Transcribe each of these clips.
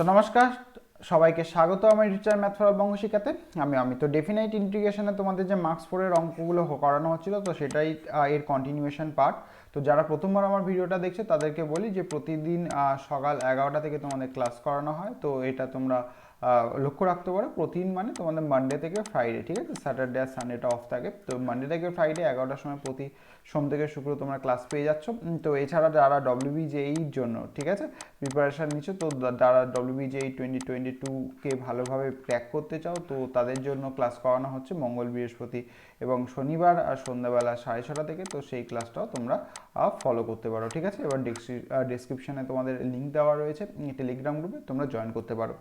তো নমস্কার, সবাইকে স্বাগত আমার ইউটিউব চ্যানেল ম্যাথ ফর বঙ্গ শিখাতে। আমি তো ডেফিনাইট ইন্টিগ্রেশনে তোমাদের যে মার্কস ফোরের অঙ্কগুলো করানো হচ্ছিল, তো সেটাই এর কন্টিনিউয়েশন পার্ট। তো যারা প্রথমবার আমার ভিডিওটা দেখছে তাদেরকে বলি যে প্রতিদিন সকাল 11টা থেকে তোমাদের ক্লাস করানো হয়। তো এটা তোমরা লক্ষ্য রাখতে পারো, প্রতিদিন মানে তোমাদের মানডে থেকে ফ্রাইডে, ঠিক আছে? স্যাটারডে আর সানডেটা অফ থাকে। তো মানডে থেকে ফ্রাইডে 11টার সময় প্রতি সোম থেকে শুক্র তোমরা ক্লাস পেয়ে যাচ্ছ। তো এছাড়া যারা ডব্লিউবিজেইর জন্য, ঠিক আছে, প্রিপারেশান নিচ্ছ, তো যারা ডব্লিউবিজেই 2022কে ভালোভাবে ক্র্যাক করতে চাও, তো তাদের জন্য ক্লাস করানো হচ্ছে মঙ্গল, বৃহস্পতি এবং শনিবার আর সন্ধ্যাবেলা 6:30 থেকে। তো সেই ক্লাসটাও তোমরা ফলো করতে পারো, ঠিক আছে? এবার ডেসক্রিপশনে তোমাদের লিঙ্ক দেওয়া রয়েছে টেলিগ্রাম গ্রুপে, তোমরা জয়েন করতে পারো।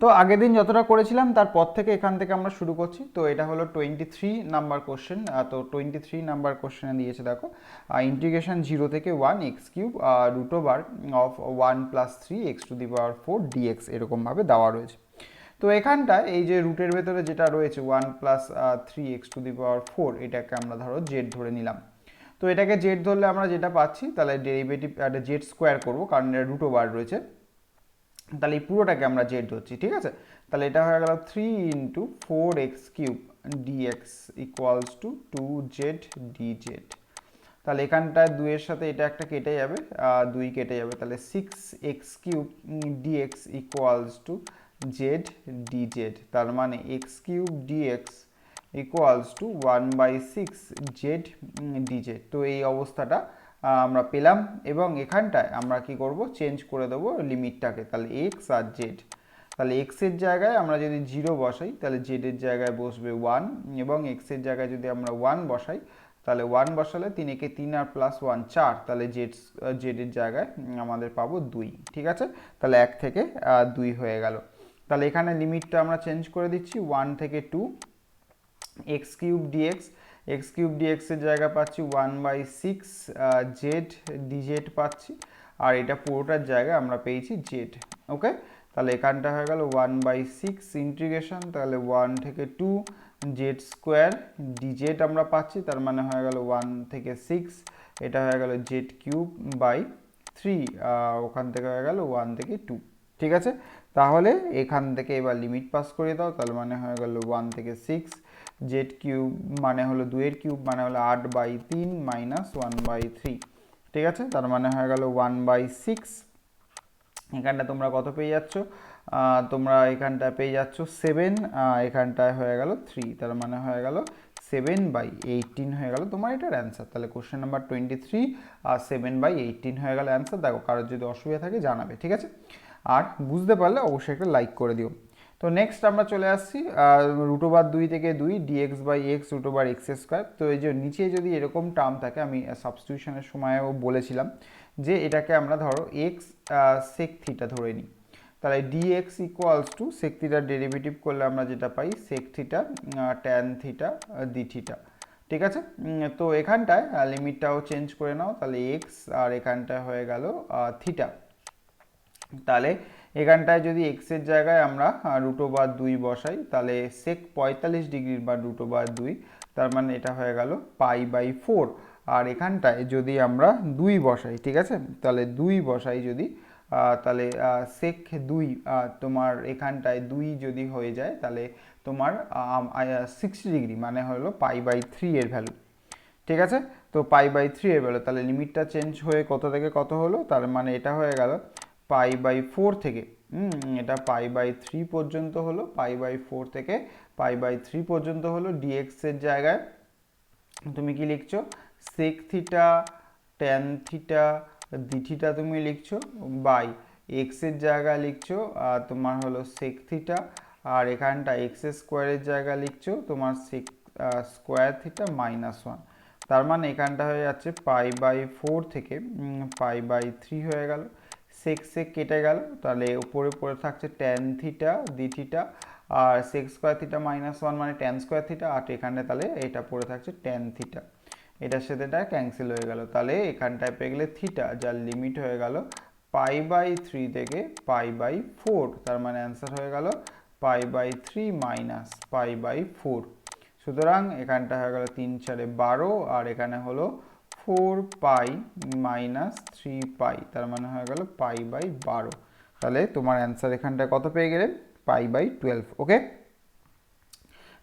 তো আগের দিন যতটা করেছিলাম তারপর থেকে এখান থেকে আমরা শুরু করছি। তো এটা হলো 23 নাম্বার কোশ্চেন। তো 23 নাম্বার কোশ্চেনে দিয়েছে, দেখো, ইন্টিগ্রেশন 0 থেকে 1 x cube root over of 1 plus 3 x to the power 4 dx, এরকমভাবে দেওয়া রয়েছে। তো এখানটায় এই যে রুটের ভেতরে যেটা রয়েছে 1 plus 3 x to the power 4, এটাকে আমরা ধরো জেড ধরে নিলাম। তো এটাকে জেড ধরলে আমরা যেটা পাচ্ছি, তাহলে ডেরিভেটিভ একটা জেড স্কোয়ার করবো, কারণ এটা রুট ওভার রয়েছে। তাহলে এই পুরোটাকে আমরা জেড ধরছি, ঠিক আছে? তাহলে এটা হয়ে গেল 3 × 4 x³ dx equals to 2z dz। তাহলে এখানটায় 2-এর সাথে এটা একটা কেটে যাবে, 2 কেটে যাবে, তাহলে 6x³ dx equals to z dz। তার মানে x³ dx equals to 1/6 z dz। তো এই অবস্থাটা আমরা পেলাম, এবং এখানটায় আমরা কি করব, চেঞ্জ করে দেবো লিমিটটাকে। তাহলে এক্স আর জেড, তাহলে এক্সের জায়গায় আমরা যদি 0 বসাই, তাহলে জেডের জায়গায় বসবে 1, এবং এক্সের জায়গায় যদি আমরা 1 বসাই, তাহলে 1 বসালে 3 একে 3 আর প্লাস 1 4, তাহলে জেডের জায়গায় আমাদের পাবো 2, ঠিক আছে? তাহলে 1 থেকে 2 হয়ে গেল। তাহলে এখানে লিমিটটা আমরা চেঞ্জ করে দিচ্ছি 1 থেকে 2, x³ dx, x³ dx এর জায়গা পাচ্ছি 1/6 জেড ডিজেড পাচ্ছি, আর এটা পুরোটার জায়গায় আমরা পেয়েছি জেড। ওকে, তাহলে এখানটা হয়ে গেল 1/6 ইন্টিগ্রেশন, তাহলে 1 থেকে 2 জেড স্কোয়ার ডিজেড আমরা পাচ্ছি, তার মানে হয়ে গেল 1 থেকে 6, এটা হয়ে গেল z³/3, ওখান থেকে হয়ে গেল 1 থেকে 2, ঠিক আছে? তাহলে এখান থেকে এবার লিমিট পাস করে দাও, তাহলে মানে হয়ে গেল 1 থেকে 6, z³ মানে হলো 2-এর কিউব, মানে হলো 8/3 মাইনাস 1/3, ঠিক আছে? তার মানে হয়ে গেল 1/6। এখানটা তোমরা কত পেয়ে যাচ্ছ? তোমরা এখানটা পেয়ে যাচ্ছ 7, এখানটায় হয়ে গেল 3, তার মানে হয়ে গেল 7/18 হয়ে গেল তোমার এটার অ্যান্সার। তাহলে কোশ্চেন নাম্বার 23 আর 7/18 হয়ে গেল অ্যান্সার। দেখো, কারোর যদি অসুবিধা থাকে জানাবে, ঠিক আছে? আর বুঝতে পারলে অবশ্যই একটা লাইক করে দিও। তো নেক্সট আমরা চলে আসছি √2 থেকে 2 dx/x √x²। তো এই যে নিচে যদি এরকম টার্ম থাকে, আমি সাবস্টিটিউশনের সময়ও বলেছিলাম যে এটাকে আমরা ধরো এক্স সেক থিটা ধরে নিই। তাহলে dx ইকুয়ালস টু সেক থিটার ডেরিভেটিভ করলে আমরা যেটা পাই sec theta tan theta d theta, ঠিক আছে? তো এখানটায় লিমিটটাও চেঞ্জ করে নাও, তাহলে এক্স আর এখানটায় হয়ে গেল থিটা। তাহলে এখানটায় যদি এক্সের জায়গায় আমরা √2 বসাই, তাহলে সেক 45 ডিগ্রির বা √2, তার মানে এটা হয়ে গেল π/4। আর এখানটায় যদি আমরা 2 বসাই, ঠিক আছে, তাহলে 2 বসাই যদি, তাহলে সেক 2, তোমার এখানটায় 2 যদি হয়ে যায়, তাহলে তোমার 60 ডিগ্রি মানে হলো π/3 এর ভ্যালু, ঠিক আছে? তো π/3 এর ভ্যালু, তাহলে লিমিটটা চেঞ্জ হয়ে কত থেকে কত হলো, তার মানে এটা হয়ে গেল π/4 থেকে, এটা π/3 পর্যন্ত হলো, π/4 থেকে π/3 পর্যন্ত হলো। ডিএক্স এর জায়গায় তুমি কি লিখছো, sec theta tan theta d theta তুমি লিখছো, বাই এক্স এর জায়গায় লিখছো তোমার হলো সেক থিটা, আর এখানটা এক্স স্কোয়ারের জায়গায় লিখছো তোমার সেক স্কোয়ার থিটা -1। তার মানে এখানটা হয়ে যাচ্ছে π/4 থেকে π/3 হয়ে গেল। সেক সেক কেটে গেল, তাহলে উপরে পড়ে থাকছে ট্যান থিটা ডি থিটা, আর সেক স্কোয়ার থিটা -1 মানে ট্যান স্কোয়ার থিটা, আর এখানে তাহলে এটা পড়ে থাকছে ট্যান থিটা, এটার সাথে এটা ক্যান্সেল হয়ে গেল। তাহলে এখানটায় পেয়ে গেলে থিটা, যার লিমিট হয়ে গেল π/3 থেকে π/4, তার মানে অ্যান্সার হয়ে গেল π/3 মাইনাস π/4। সুতরাং এখানটা হয়ে গেল 3 4 12, আর এখানে হলো 4π - 3π, তার মানে হয়ে গেল π/12। তাহলে তোমার অ্যান্সার এখানটায় কত পেয়ে গেলে π/12। ওকে,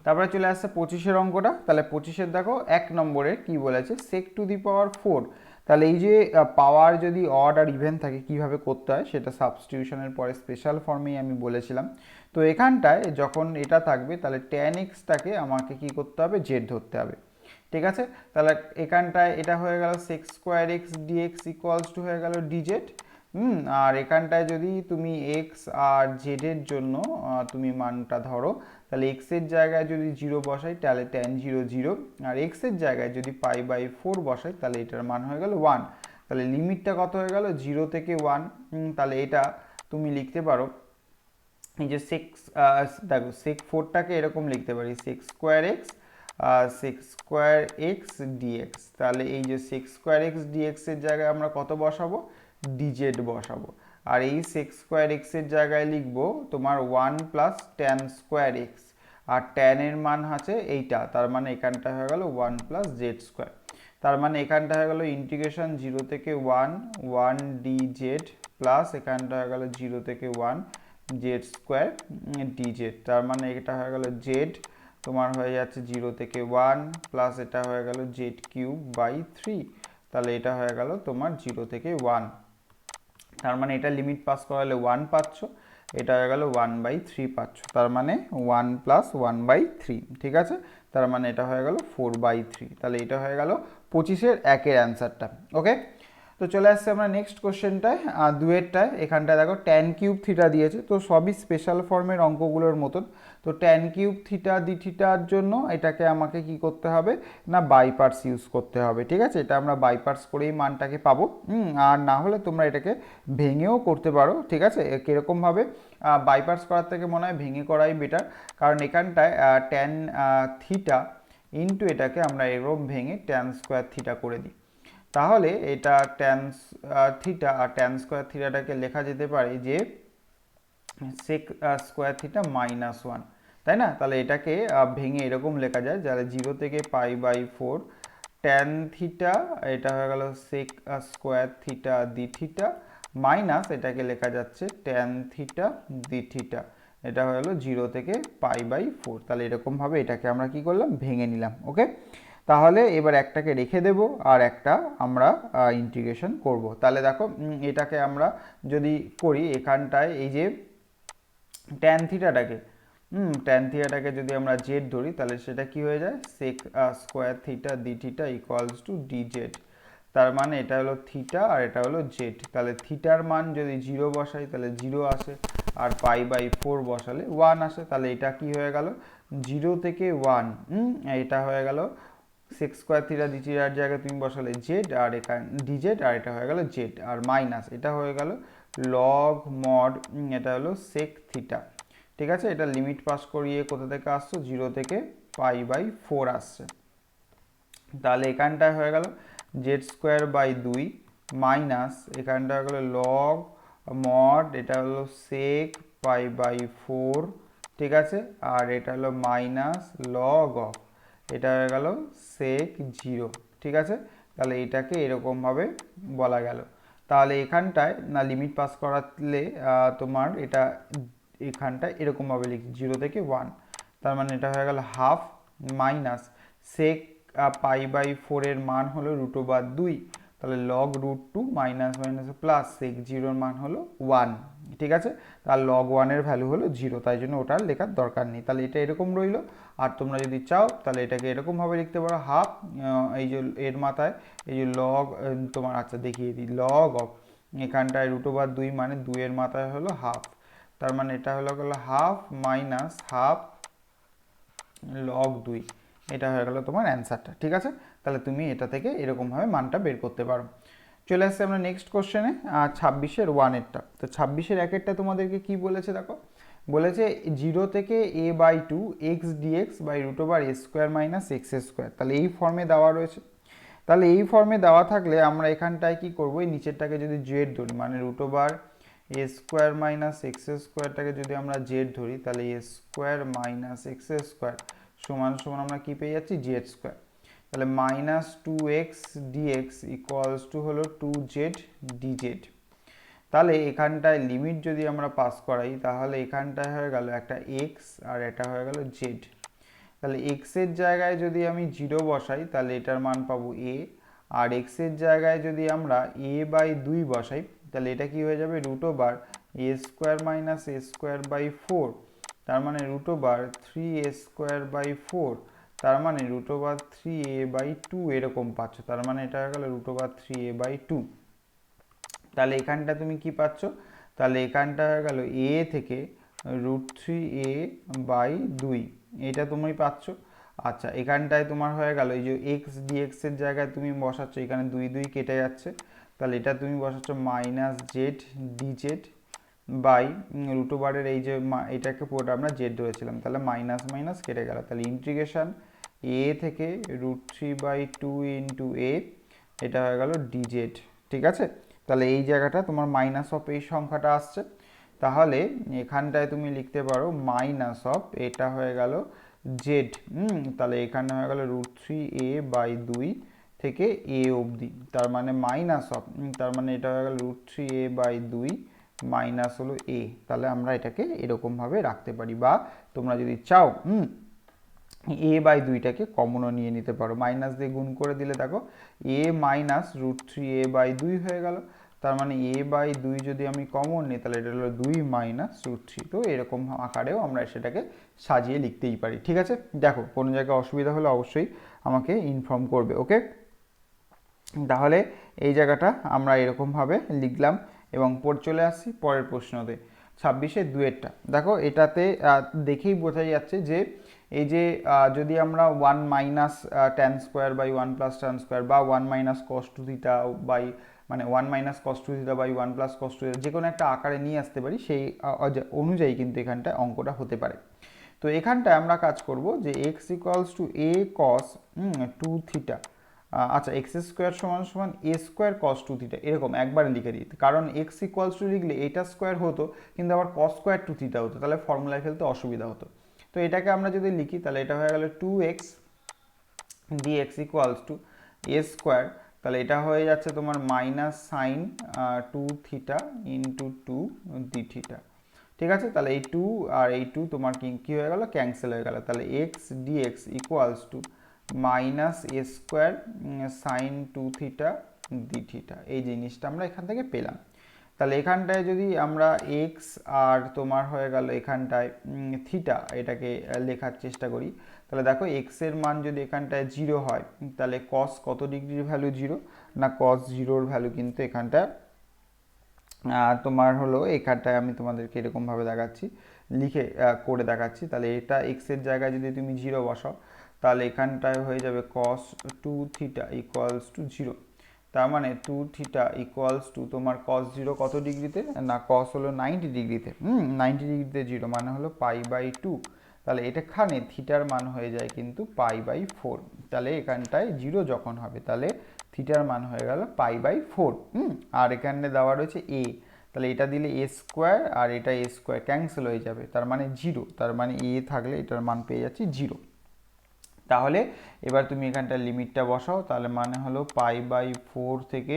তারপরে চলে আসছে 25-এর অঙ্কটা। তাহলে 25-এর দেখো 1 নম্বরে কি বলেছে, sec⁴। তাহলে এই যে পাওয়ার যদি অড আর ইভেন থাকে কিভাবে করতে হয় সেটা সাবস্টিটিউশনের পরে স্পেশাল ফর্মেই আমি বলেছিলাম। তো এখানটায় যখন এটা থাকবে তাহলে tan x-টাকে আমাকে কি করতে হবে, জেড ধরতে হবে। ঠিক আছে, তাহলে এখানটায় এটা হয়ে গেল sec² x dx equals to হয়ে গেল dz। আর এখানটায় যদি তুমি এক্স আর জেডের জন্য তুমি মানটা ধরো, তাহলে এক্সের জায়গায় যদি 0 বসাই তাহলে tan 0 0, আর এক্সের জায়গায় যদি π/4 বসাই তাহলে এটার মান হয়ে গেল 1। তাহলে লিমিটটা কত হয়ে গেল, 0 থেকে 1। তাহলে এটা তুমি লিখতে পারো এই যে দেখো sec⁴টাকে এরকম লিখতে পারি sec²x dx। তাহলে এই যে sec²x dx এর জায়গায় আমরা কত বসাবো, dz বসাবো। আর এই sec²x এর জায়গায় লিখবো তোমার 1 + tan²x, আর tan এর মান আছে এইটা, তার মানে এখানটা হয়ে গেল 1 + z²। তার মানে এখানটা হয়ে গেল ইন্টিগ্রেশন 0 থেকে 1 dz প্লাস এখানটা হয়ে গেল 0 থেকে 1 z² dz। তার মানে এটা হয়ে গেল z তোমার হয়ে যাচ্ছে 0 থেকে 1 প্লাস এটা হয়ে গেল z³/3। তাহলে এটা হয়ে গেল তোমার 0 থেকে 1। তার মানে এটা লিমিট পাস করালে 1 পাচ্ছ, এটা হয়ে গেল 1/3 পাচ্ছ। তার মানে 1 + 1/3। ঠিক আছে, তার মানে এটা হয়ে গেল 4/3। তাহলে এটা হয়ে গেল 25-এর 1-এর অ্যান্সারটা। ওকে, তো চলে আসছে আমরা নেক্সট কোশ্চেনটায়, 2-এরটায়। এখানটায় দেখো tan³ থিটা দিয়েছে, তো সবই স্পেশাল ফর্মের অঙ্কগুলোর মতন। তো tan³ থিটা d⁻ জন্য এটাকে আমাকে কি করতে হবে না, বাই পার্টস ইউজ করতে হবে। ঠিক আছে, এটা আমরা বাই পার্টস করেই মানটাকে পাবো। আর না হলে তোমরা এটাকে ভেঙেও করতে পারো। ঠিক আছে, কীরকমভাবে, বাই পার্টস করার থেকে মনে হয় ভেঙে করাই বেটার, কারণ এখানটায় tan থিটা ইন্টু এটাকে আমরা এরকম ভেঙে tan² করে দিই। তাহলে এটা tan থিটা আর tan² থিটাটাকে লেখা যেতে পারে যে sec² -1, তাই না? তাহলে এটাকে ভেঙে এরকম লেখা যায়, যাহলে 0 থেকে π/4 tan থিটা, এটা হয়ে গেল sec² d⁻, মাইনাস এটাকে লেখা যাচ্ছে tan থিটা d⁻। এটা হয়ে গেল 0 থেকে π/4। তাহলে এরকমভাবে এটাকে আমরা কি করলাম, ভেঙে নিলাম। ওকে, তাহলে এবার একটাকে রেখে দেব আর একটা আমরা ইন্টিগ্রেশন করব। তাহলে দেখো এটাকে আমরা যদি করি, এখানটায় এই যে tan থিটাটাকে যদি আমরা জেড ধরি তাহলে সেটা কি হয়ে যায়, sec² d⁻ equals to dz। তার মানে এটা হলো থিটা আর এটা হলো জেড। তাহলে থিটার মান যদি 0 বসাই তাহলে 0 আসে, আর π/4 বসালে 1 আসে। তাহলে এটা কি হয়ে গেল, 0 থেকে 1। এটা হয়ে গেল sec² d⁻ জায়গায় তুমি বসালে জেড আর এখানে dz, আর এটা হয়ে গেল জেড, আর মাইনাস এটা হয়ে গেল লগ মড, এটা হলো sec থিটা। ঠিক আছে, এটা লিমিট পাস করিয়ে কোথা থেকে আসছো, 0 থেকে π/4 আসছে। তাহলে এখানটায় হয়ে গেল z²/2 মাইনাস এখানটা হয়ে গেল লগ মড, এটা হলো sec π/4। ঠিক আছে, আর এটা হলো মাইনাস লগ অফ, এটা হয়ে গেল sec0। ঠিক আছে, তাহলে এটাকে এরকমভাবে বলা গেল। তাহলে এখানটায় না লিমিট পাস করালে তোমার এটা এখানটায় এরকমভাবে লিখি 0 থেকে 1। তার মানে এটা হয়ে গেল হাফ মাইনাস sec π/4 এর মান হলো √2, তাহলে log √2 minus minus plus sec0 এর মান হলো 1। ঠিক আছে, তার log 1 এর ভ্যালু হলো 0, তাই জন্য ওটার লেখার দরকার নেই। তাহলে এটা এরকম রইলো। আর তোমরা যদি চাও তাহলে এটাকে এরকমভাবে লিখতে পারো, হাফ এই যে এর মাথায় এই যে লগ তোমার, আচ্ছা দেখিয়ে দিই, লগ অফ এখানটায় √2 মানে 2 এর মাথায় হলো হাফ। তার মানে এটা হলো হাফ মাইনাস হাফ লগ 2। এটা হয়ে গেল তোমার অ্যান্সারটা। ঠিক আছে, তাহলে তুমি এটা থেকে এরকমভাবে মানটা বের করতে পারো। চলে আসছে আমরা নেক্সট কোশ্চেনে, 26-এর 1-এরটা। তো 26-এর 1-এরটা তোমাদেরকে কি বলেছে দেখো, বলেছে 0 থেকে a/2 x dx √a² - x²। তাহলে এই ফর্মে দেওয়া রয়েছে। তাহলে এই ফর্মে দেওয়া থাকলে আমরা এখানটায় কি করবো, এই নিচেরটাকে যদি জেড ধরি মানে √a² - x²টাকে যদি আমরা জেড ধরি তাহলে a² - x² সমান সমান আমরা কি পেয়ে যাচ্ছি, z²। তাহলে -2x dx ইকুয়ালস টু হলো 2z dz। তাহলে এখানটায় লিমিট যদি আমরা পাস করাই তাহলে এখানটায় হয়ে গেল একটা এক্স আর এটা হয়ে গেল জেড। তাহলে এক্সের জায়গায় যদি আমি 0 বসাই তাহলে এটার মান পাবো এ, আর এক্সের জায়গায় যদি আমরা a/2 বসাই তাহলে এটা কি হয়ে যাবে √a² - a²/4, তার মানে √3a²/4, তার মানে √3a/2 এরকম পাচ্ছ। তার মানে এটা হয়ে গেল √3a/2। তাহলে এখানটা তুমি কি পাচ্ছ, তাহলে এখানটা হয়ে গেল a থেকে √3a/2 এটা তুমি পাচ্ছ। আচ্ছা এখানটায় তোমার হয়ে গেল এই যে এক্স ডিএক্স এর জায়গায় তুমি বসাচ্ছ, এখানে 2 কেটে যাচ্ছে, তাহলে এটা তুমি বসাচ্ছ -z dz বাই √এর এই যে এটাকে পুরোটা আমরা জেড ধরেছিলাম, তাহলে মাইনাস মাইনাস কেটে গেল, তাহলে ইন্টিগ্রেশন a থেকে √3/2 ইন্টু a, এটা হয়ে গেল dz। ঠিক আছে, তাহলে এই জায়গাটা তোমার মাইনাস অফ এই সংখ্যাটা আসছে, তাহলে এখানটায় তুমি লিখতে পারো মাইনাস অফ এটা হয়ে গেল জেড। তাহলে এখানে হয়ে গেল √3a/2 থেকে a অবধি, তার মানে মাইনাস অফ, তার মানে এটা হয়ে গেল √3a/2 মাইনাস হলো a। তাহলে আমরা এটাকে এরকমভাবে রাখতে পারি, বা তোমরা যদি চাও a/2টাকে কমনও নিয়ে নিতে পারো, মাইনাস দিয়ে গুণ করে দিলে দেখো a মাইনাস √3a/2 হয়ে গেল, তার মানে a/2 যদি আমি কমন নিই তাহলে এটা হলো 2 মাইনাস √3। তো এরকম আকারেও আমরা সেটাকে সাজিয়ে লিখতেই পারি। ঠিক আছে, দেখো কোনো জায়গায় অসুবিধা হলে অবশ্যই আমাকে ইনফর্ম করবে। ওকে, তাহলে এই জায়গাটা আমরা এরকমভাবে লিখলাম এবং চলে আসছি পরের প্রশ্নতে 26-এর 2-এরটা। দেখো এটাতে দেখেই বোঝা যাচ্ছে যে এই যে যদি আমরা 1 minus tan square by 1 plus tan square বা 1 minus cos two theta by মানে 1 minus cos two theta by 1 plus cos two theta যে কোনো একটা আকারে নিয়ে আসতে পারি, সেই অনুযায়ী কিন্তু এখানটায় অঙ্কটা হতে পারে। তো এখানটায় আমরা কাজ করব যে x equals to a cos 2 theta, আচ্ছা এক্স স্কোয়ার সমান সমান এ স্কোয়ার কস টু থিটা এরকম একবারে লিখে দিই, কারণ এক্স ইকুয়ালস টু লিখলে এটা স্কোয়ার হতো কিন্তু আবার কস স্কোয়ার টু থিটা হতো, তাহলে ফর্মুলায় ফেলতে অসুবিধা হতো। তো এটাকে আমরা যদি লিখি তাহলে এটা হয়ে গেল 2x dx equals to A square, তাহলে এটা হয়ে যাচ্ছে তোমার minus sine 2 theta into 2 D theta. ঠিক আছে, তাহলে এই 2 আর এই 2 তোমার কি হয়ে গেল, ক্যান্সেল হয়ে গেল, তাহলে x dx equals to minus a square sine 2 theta d theta, এই জিনিসটা আমরা এখান থেকে পেলাম। তাহলে এখানটায় যদি আমরা এক্স আর তোমার হয়ে গেল এখানটায় থিটা এটাকে লেখার চেষ্টা করি, তাহলে দেখো এক্সের মান যদি এখানটায় 0 হয় তাহলে কস কত ডিগ্রির ভ্যালু 0 না, কস 0-র ভ্যালু কিন্তু এখানটায় তোমার হলো এখানটায় আমি তোমাদেরকে এরকমভাবে দেখাচ্ছি, লিখে করে দেখাচ্ছি। তাহলে এটা এক্সের জায়গায় যদি তুমি 0 বসাও তাহলে এখানটায় হয়ে যাবে cos 2 থিটা ইকুয়ালস টু 0, তার মানে 2 থিটা ইকুয়ালস টু তোমার cos 0 কত ডিগ্রিতে না, cos হলো 90 ডিগ্রিতে, 90 ডিগ্রিতে 0 মানে হলো π/2, তাহলে এটাখানে থিটার মান হয়ে যায় কিন্তু π/4। তাহলে এখানটায় 0 যখন হবে তাহলে থিটার মান হয়ে গেল π/4। আর এখানে দেওয়া রয়েছে a, তাহলে এটা দিলে a স্কোয়ার আর এটা a স্কোয়ার ক্যান্সেল হয়ে যাবে, তার মানে 0, তার মানে a থাকলে এটার মান পেয়ে যাচ্ছি 0। তাহলে এবার তুমি এখানটা লিমিটটা বসাও, তাহলে মানে হলো π/4 থেকে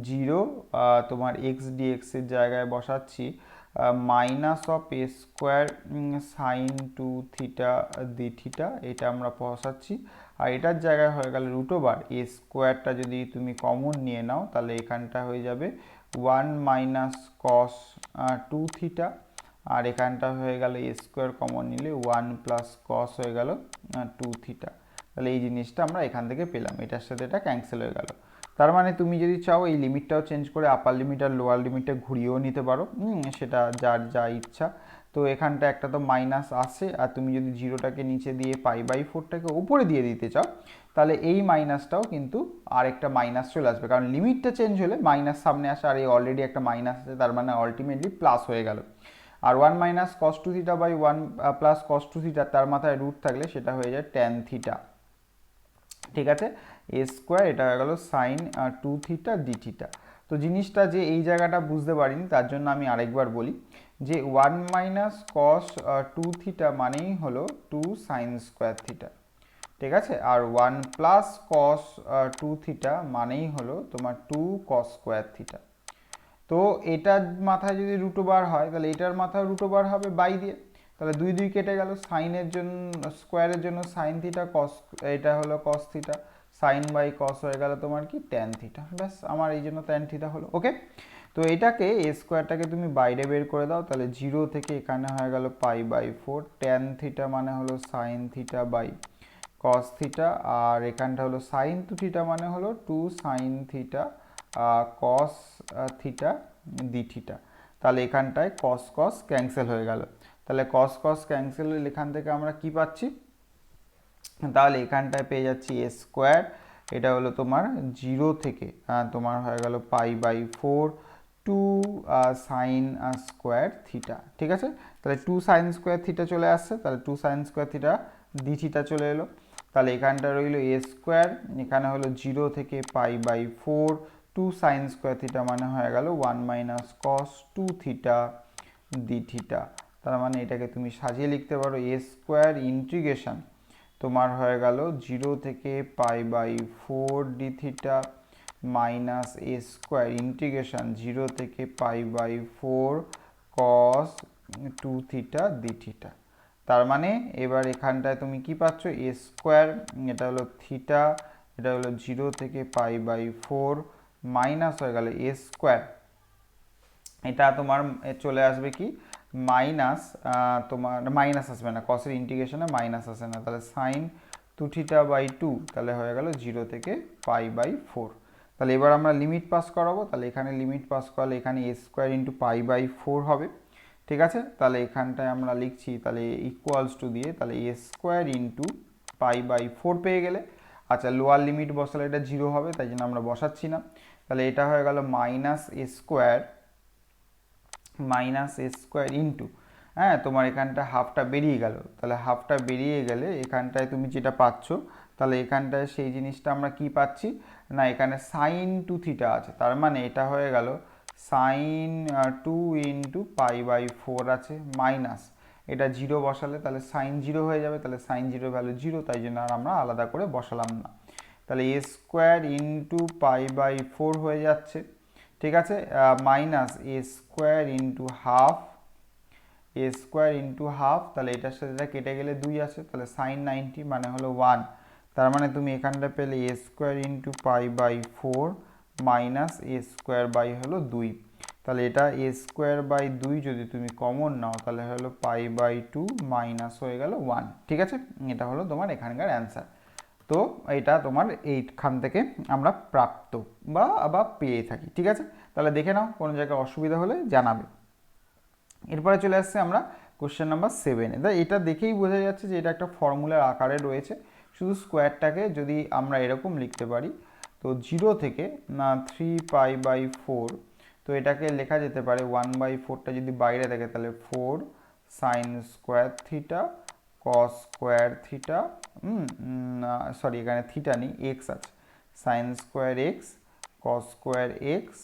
0 তোমার এক্স ডিএক্স এর জায়গায় বসাচ্ছি minus of A square sine 2 theta d theta, এটা আমরা বসাচ্ছি, আর এটার জায়গায় হয়ে গেল এ স্কোয়ারটা যদি তুমি কমন নিয়ে নাও তাহলে এখানটা হয়ে যাবে 1 মাইনাস কস 2 থিটা, আর এখানটা হয়ে গেল এ স্কোয়ার কমন নিলে 1 প্লাস কস হয়ে গেল 2 থিটা। তাহলে এই জিনিসটা আমরা এখান থেকে পেলাম, এটার সাথে এটা ক্যান্সেল হয়ে গেল। তার মানে তুমি যদি চাও এই লিমিটটাও চেঞ্জ করে আপার লিমিট আর লোয়ার লিমিটটা ঘুরিয়েও নিতে পারো, সেটা যার যা ইচ্ছা। তো এখানটা একটা তো মাইনাস আসে, আর তুমি যদি 0টাকে নিচে দিয়ে π/4টাকে উপরে দিয়ে দিতে চাও তাহলে এই মাইনাসটাও কিন্তু আরেকটা মাইনাস চলে আসবে, কারণ লিমিটটা চেঞ্জ হলে মাইনাস সামনে আসে, আর এই অলরেডি একটা মাইনাস আছে, তার মানে আলটিমেটলি প্লাস হয়ে গেল। আর 1 minus cos two theta by 1 plus cos two theta তার মাথায় রুট থাকলে সেটা হয়ে যায় ট্যান থিটা। ঠিক আছে, এ স্কোয়ার এটা হয়ে গেল সাইন 2 থিটা ডি থিটা। তো জিনিসটা যে এই জায়গাটা বুঝতে পারিনি তার জন্য আমি আরেকবার বলি যে 1 মাইনাস কস 2 থিটা মানেই হলো 2 সাইন স্কোয়ার থিটা। ঠিক আছে, আর 1 প্লাস কস 2 থিটা মানেই হলো তোমার 2 কস স্কোয়ার থিটা। তো এটার মাথায় যদি রুট ওভার হয় তাহলে এটার মাথায় রুট ওভার হবে বাই দিয়ে, তাহলে 2 2 কেটে গেল। সাইনের জন্য স্কোয়ারের জন্য সাইন থিটা, কস এটা হলো cos theta, sine by cos হয়ে গেল তোমার কি ট্যান থিটা। ব্যাস আমার এই জন্য ট্যান থিটা হলো। ওকে, তো এটাকে এ স্কোয়ারটাকে তুমি বাইরে বের করে দাও, তাহলে 0 থেকে এখানে হয়ে গেল π/4, ট্যান থিটা মানে হলো sine theta by cos theta, আর এখানটা হলো সাইন টু থিটা মানে হলো 2 sine theta cos theta d theta. তাহলে এখানটায় কস কস ক্যান্সেল হয়ে গেল, তাহলে কস কস ক্যান্সেল হলে এখান থেকে আমরা কি পাচ্ছি, তাহলে এখানটায় পেয়ে যাচ্ছি এ স্কোয়ার, এটা হলো তোমার 0 থেকে তোমার হয়ে গেল π/4 টু সাইন স্কোয়ার থিটা। ঠিক আছে, তাহলে 2 সাইন স্কোয়ার থিটা চলে আসছে, তাহলে 2 sign square theta d theta চলে এলো। তাহলে এখানটা রইল এ স্কোয়ার, এখানে হলো 0 থেকে π/4 2 সাইন স্কোয়ার থিটা মানে হয়ে গেল 1 মাইনাস কস 2 থিটা ডি থিটা। তার মানে এটাকে তুমি সাজিয়ে লিখতে পারো এ স্কোয়ার ইন্টিগ্রেশন তোমার হয়ে গেল 0 থেকে π/4 D theta minus a square integration 0 থেকে π/4 কস 2 থিটা ডি থিটা। তার মানে এবার এখানটায় তুমি কি পাচ্ছ, এ স্কোয়ার, এটা হলো থিটা, এটা হলো 0 থেকে π/4 মাইনাস হয়ে গেল এ স্কোয়ার, এটা তোমার চলে আসবে কি মাইনাস, তোমার মাইনাস আসবে না, কসের ইন্টিগ্রেশনে মাইনাস আসে না, তাহলে সাইন 2 থিটা বাই 2, তাহলে হয়ে গেল 0 থেকে π/4। তাহলে এবার আমরা লিমিট পাস করাবো, তাহলে এখানে লিমিট পাস করলে এখানে এ স্কোয়ার ইন্টু π/4 হবে। ঠিক আছে, তাহলে এখানটায় আমরা লিখছি তাহলে ইকুয়ালস টু দিয়ে, তাহলে এ স্কোয়ার ইন্টু π/4 পেয়ে গেলে, আচ্ছা লোয়ার লিমিট বসালে এটা 0 হবে, তাই জন্য আমরা বসাচ্ছি না। তাহলে এটা হয়ে গেল মাইনাস এ স্কোয়ার ইন্টু, হ্যাঁ তোমার এখানটা হাফটা বেরিয়ে গেল, তাহলে হাফটা বেরিয়ে গেলে এখানটায় তুমি যেটা পাচ্ছ, তাহলে এখানটায় সেই জিনিসটা আমরা কি পাচ্ছি না, এখানে সাইন 2 থিটা আছে, তার মানে এটা হয়ে গেল সাইন 2 ইন্টু π/4 আছে মাইনাস, এটা 0 বসালে তাহলে সাইন 0 হয়ে যাবে, তাহলে সাইন 0 ভ্যালু 0, তাই জন্য আর আমরা আলাদা করে বসালাম না। তাহলে এ স্কোয়ার ইন্টু π/4 হয়ে যাচ্ছে, ঠিক আছে, minus a square into half, তাহলে এটার সাথে এটা কেটে গেলে 2 আছে, তাহলে সাইন 90 মানে হলো 1। তার মানে তুমি এখানটা পেলে a square into π/4 minus a square by হলো 2, তাহলে এটা এ স্কোয়ার বাই 2 যদি তুমি কমন নাও তাহলে হলো π/2 মাইনাস হয়ে গেল 1। ঠিক আছে, এটা হলো তোমার এখানকার অ্যান্সার। তো এটা তোমার এইখান থেকে আমরা প্রাপ্ত বা পেয়ে থাকি। ঠিক আছে, তাহলে দেখে নাও, কোনো জায়গায় অসুবিধা হলে জানাবে। এরপরে চলে আসছে আমরা কোশ্চেন নাম্বার 7। এটা দেখেই বোঝা যাচ্ছে যে এটা একটা ফর্মুলার আকারে রয়েছে, শুধু স্কোয়ারটাকে যদি আমরা এরকম লিখতে পারি, তো 0 থেকে 3π/4, তো এটাকে লেখা যেতে পারে 1/4টা যদি বাইরে থাকে তাহলে 4 sine square theta cos square theta, sorry এখানে থিটা নেই, এক্স আছে, sine square x cos square x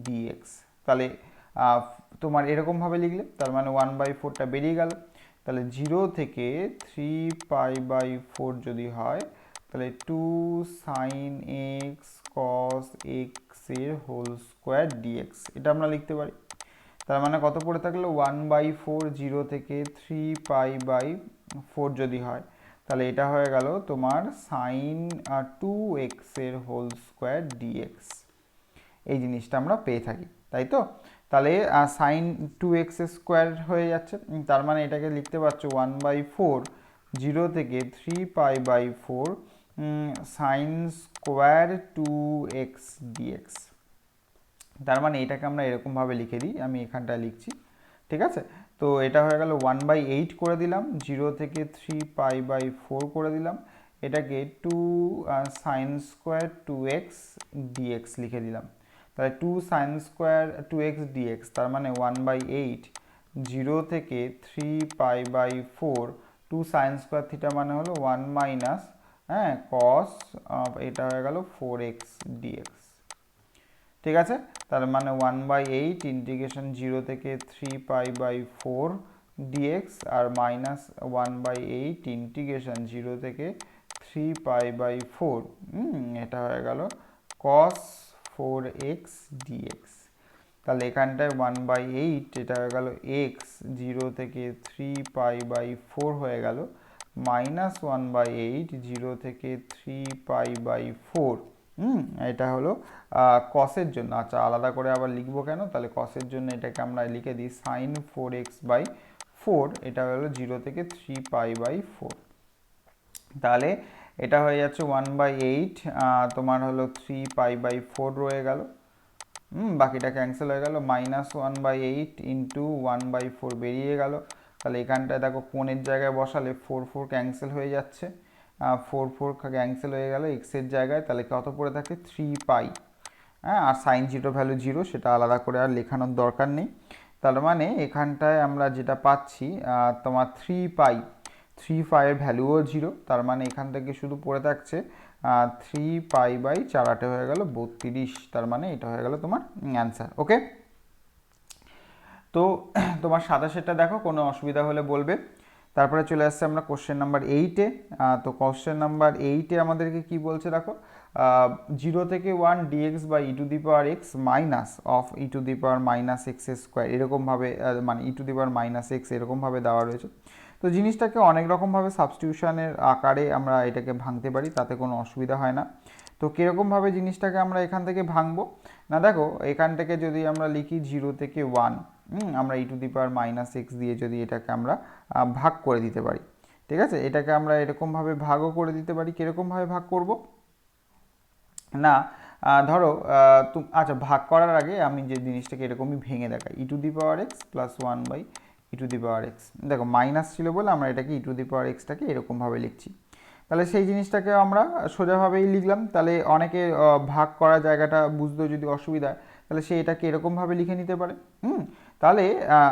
dx. তাহলে তোমার এরকমভাবে লিখলে তার মানে 1/4টা বেরিয়ে গেল, তাহলে 0 থেকে 3π/4 যদি হয় তাহলে 2 সাইন এক্স কস এক্স এর হোল স্কোয়ার ডিএক্স, এটা আমরা লিখতে পারি। তার মানে কত পড়ে থাকলো 1/4, 0 থেকে 3π/4 যদি হয় তাহলে এটা হয়ে গেল তোমার সাইন 2x এর হোল স্কোয়ার ডিএক্স, এই জিনিসটা আমরা পেয়ে থাকি, তাই তো। তাহলে সাইন 2x স্কোয়ার হয়ে যাচ্ছে, তার মানে এটাকে লিখতে পারছো 1/4, 0 থেকে 3π/4 সাইন স্কোয়ার 2x ডিএক্স। তার মানে এটাকে আমরা এরকমভাবে লিখে দিই, আমি এখানটায় লিখছি। ঠিক আছে, তো এটা হয়ে গেল 1/8 করে দিলাম, 0 থেকে 3π/4 করে দিলাম, এটাকে 2 সাইন স্কোয়ার 2x ডিএক্স লিখে দিলাম। তাহলে 2 সাইন স্কোয়ার 2x ডিএক্স, তার মানে 1/8, 0 থেকে 3π/4 2 সাইন স্কোয়ার থিটা মানে হলো 1 মাইনাস, হ্যাঁ কস, এটা হয়ে গেল 4x ডিএক্স। ঠিক আছে, তার মানে 1/8 ইন্টিগ্রেশন 0 থেকে 3π/4 ডিএক্স আর মাইনাস 1/8 ইন্টিগ্রেশন 0 থেকে 3π/4, এটা হয়ে গেল cos 4x dx। তাহলে এখানটায় 1/8 এটা হয়ে গেল এক্স 0 থেকে 3π/4 হয়ে গেল -1/8 0 থেকে 3π/4। এটা হলো কসের জন্য। আচ্ছা, আলাদা করে আবার লিখবো কেন? তাহলে কসের জন্য এটাকে আমরা লিখে দিই sin 4x/4, এটা হলো 0 থেকে 3π/4। তাহলে এটা হয়ে যাচ্ছে 1/8, তোমার হলো 3π/4 রয়ে গেল। বাকিটা ক্যান্সেল হয়ে গেল, -1/8 ইন্টু 1/4 বেরিয়ে গেল। তাহলে এখানটায় দেখো কোণের জায়গায় বসালে 4 ক্যান্সেল হয়ে যাচ্ছে, 4 ক্যান্সেল হয়ে গেল এক্সের জায়গায়। তাহলে কত পড়ে থাকে 3π। হ্যাঁ, আর সাইন 0 ভ্যালু 0, সেটা আলাদা করে আর লেখানোর দরকার নেই। তার মানে এখানটায় আমরা যেটা পাচ্ছি তোমার 3π এর ভ্যালুও 0, তার মানে এখান থেকে শুধু পড়ে থাকছে 3π/4 হয়ে গেল 32। তার মানে এটা হয়ে গেল তোমার অ্যান্সার। ওকে, তো তোমার সাদা সেটা দেখো, কোনো অসুবিধা হলে বলবে। তারপরে চলে আসছে আমরা কোশ্চেন নাম্বার 8-এ। তো কোশ্চেন নাম্বার 8-এ আমাদেরকে কি বলছে দেখো, 0 থেকে 1 dx/e⁻x মাইনাস অফ e⁻−x², এরকমভাবে মানে e⁻−x এরকমভাবে দেওয়া রয়েছে। তো জিনিসটাকে অনেক রকমভাবে সাবস্টিটিউশনের আকারে আমরা এটাকে ভাঙতে পারি, তাতে কোনো অসুবিধা হয় না। তো কীরকমভাবে জিনিসটাকে আমরা এখান থেকে ভাঙবো না, দেখো এখান থেকে যদি আমরা লিখি 0 থেকে 1, আমরা e⁻−x দিয়ে যদি এটাকে আমরা ভাগ করে দিতে পারি, ঠিক আছে। এটাকে আমরা এরকমভাবে ভাগও করে দিতে পারি। কীরকমভাবে ভাগ করব না, ধরো আচ্ছা, ভাগ করার আগে আমি যে জিনিসটাকে এরকমই ভেঙে দেখাই, e⁻x প্লাস 1/e⁻x। দেখো মাইনাস ছিল বলে আমরা এটাকে e⁻xটাকে এরকমভাবে লিখছি। তাহলে সেই জিনিসটাকে আমরা সোজাভাবেই লিখলাম। তাহলে অনেকে ভাগ করা জায়গাটা বুঝতেও যদি অসুবিধা হয়, তাহলে সে এটাকে এরকমভাবে লিখে নিতে পারে। তাহলে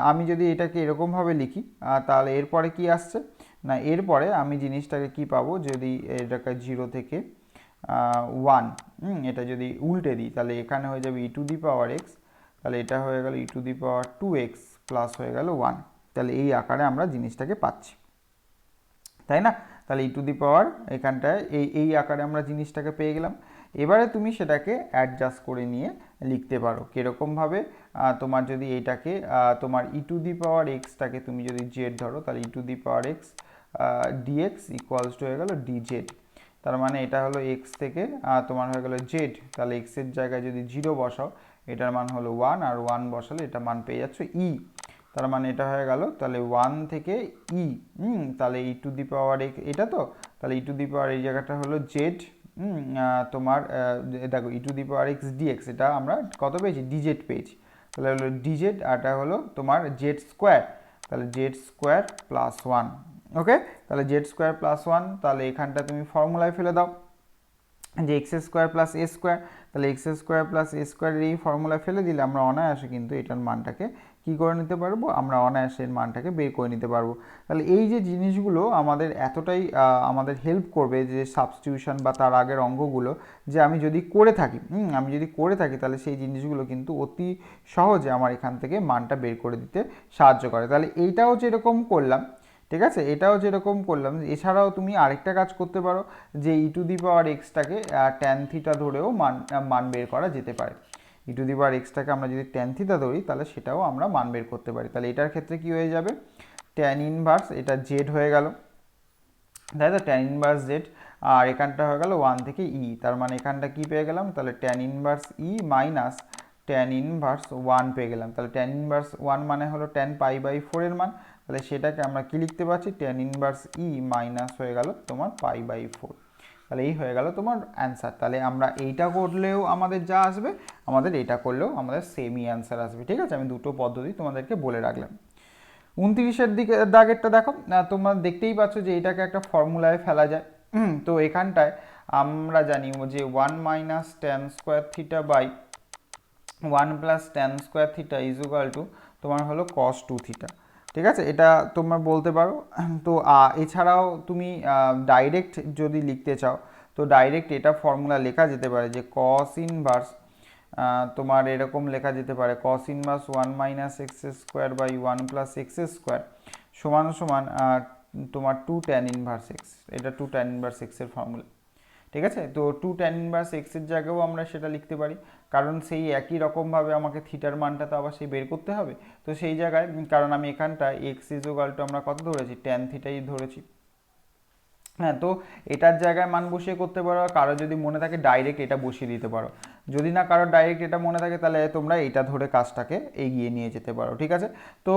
আমি যদি এটাকে এরকমভাবে লিখি, তাহলে এরপরে কি আসছে না, এরপরে আমি জিনিসটাকে কি পাবো, যদি এটাকে 0 থেকে 1 এটা যদি উল্টে দিই, তাহলে এখানে হয়ে যাবে e⁻x, তাহলে এটা হয়ে গেল e⁻2x প্লাস হয়ে গেল 1। তাহলে এই আকারে আমরা জিনিসটাকে পাচ্ছি, তাই না। তাহলে এখানটায় এই আকারে আমরা জিনিসটাকে পেয়ে গেলাম। এবারে তুমি সেটাকে অ্যাডজাস্ট করে নিয়ে লিখতে পারো কীরকমভাবে। তোমার যদি এইটাকে তোমার e⁻xটাকে তুমি যদি জেড ধরো, তাহলে e⁻x dx ইকুয়ালস টু হয়ে গেল dz। তার মানে এটা হলো এক্স থেকে তোমার হয়ে গেল জেড। তাহলে এক্সের জায়গায় যদি 0 বসাও, এটার মান হলো 1, আর 1 বসালে এটা মান পেয়ে যাচ্ছ ই। তার মানে এটা হয়ে গেল তাহলে 1 থেকে ই। তাহলে e⁻x এটা, তো তাহলে এই জায়গাটা হলো জেড। তোমার দেখো e⁻x dx, এটা আমরা কত পেয়েছি, ডিজেড পেয়েছি। তাহলে হলো ডিজেড, আর এটা হলো তোমার জেড স্কোয়ার। তাহলে জেড স্কোয়ার প্লাস 1। ওকে, তাহলে জেড স্কোয়ার প্লাস 1, তাহলে এখানটা তুমি ফর্মুলায় ফেলে দাও যে x² প্লাস a স্কোয়ার। তাহলে x² প্লাস a স্কোয়ারের এই ফর্মুলা ফেলে দিলে আমরা অনায়াসে কিন্তু এটার মানটাকে কি করে নিতে পারবো, আমরা অনায়াসে এর মানটাকে বের করে নিতে পারবো। তাহলে এই যে জিনিসগুলো আমাদের এতটাই আমাদের হেল্প করবে, যে সাবস্টিটিউশন বা তার আগের অঙ্কগুলো যে আমি যদি করে থাকি তাহলে সেই জিনিসগুলো কিন্তু অতি সহজে আমার এখান থেকে মানটা বের করে দিতে সাহায্য করে। তাহলে এইটাও যেরকম করলাম, ঠিক আছে, এটাও যেরকম করলাম, এছাড়াও তুমি আরেকটা কাজ করতে পারো, যে e⁻xটাকে tan থিটা ধরেও মান বের করা যেতে পারে। e⁻xটাকে আমরা যদি tan থিটা ধরি, তাহলে সেটাও আমরা মান বের করতে পারি। তাহলে এটার ক্ষেত্রে কি হয়ে যাবে, tan ইনভার্স এটা জেড হয়ে গেল, তাই তো, tan ইনভার্স জেড। আর এখানটা হয়ে গেল 1 থেকে ই, তার মানে এখানটা কি পেয়ে গেলাম, তাহলে tan ইনভার্স ই মাইনাস tan ইনভার্স 1 পেয়ে গেলাম। তাহলে tan ইনভার্স 1 মানে হলো tan π/4 এর মান। তাহলে সেটাকে আমরা কি লিখতে পারছি, tan ইনভার্স ই মাইনাস হয়ে গেল তোমার π/4। তাহলে এই হয়ে গেল তোমার অ্যান্সার। তাহলে আমরা এইটা করলেও আমাদের যা আসবে, আমাদের এটা করলেও আমাদের সেমই অ্যান্সার আসবে। ঠিক আছে, আমি দুটো পদ্ধতি তোমাদেরকে বলে রাখলাম। 29-এর দিকে দাগেরটা দেখো, তোমরা দেখতেই পাচ্ছ যে এটাকে একটা ফর্মুলায় ফেলা যায়। তো এখানটায় আমরা জানি যে 1 minus tan square theta by 1 plus tan square theta is equal to তোমার হলো cos 2 থিটা। ঠিক আছে, এটা তোমরা বলতে পারো। তো এছাড়াও তুমি ডাইরেক্ট যদি লিখতে চাও, তো ডাইরেক্ট এটা ফর্মুলা লেখা যেতে পারে যে cos ইনভার্স তোমার এরকম লেখা যেতে পারে, cos inverse 1 minus x square by 1 plus x square সমান সমান তোমার 2 ট্যান ইনভার্স এক্স। এটা 2 ট্যান ইনভার্স এক্সের ফর্মুলা। ঠিক আছে। তো 2 tan ইনভার্স এক্সের জায়গায়ও আমরা সেটা লিখতে পারি, কারণ সেই একই রকমভাবে আমাকে থিটার মানটা তো আবার সেই বের করতে হবে। তো সেই জায়গায় কারণ আমি এখানটা এক্স ইজুগাল টু আমরা কত ধরেছি, ট্যান থিটাই ধরেছি। হ্যাঁ, তো এটার জায়গায় মান বসিয়ে করতে পারো, কারো যদি মনে থাকে ডাইরেক্ট এটা বসিয়ে দিতে পারো। যদি না কারো ডাইরেক্ট এটা মনে থাকে তাহলে তোমরা এটা ধরে কাজটাকে এগিয়ে নিয়ে যেতে পারো, ঠিক আছে। তো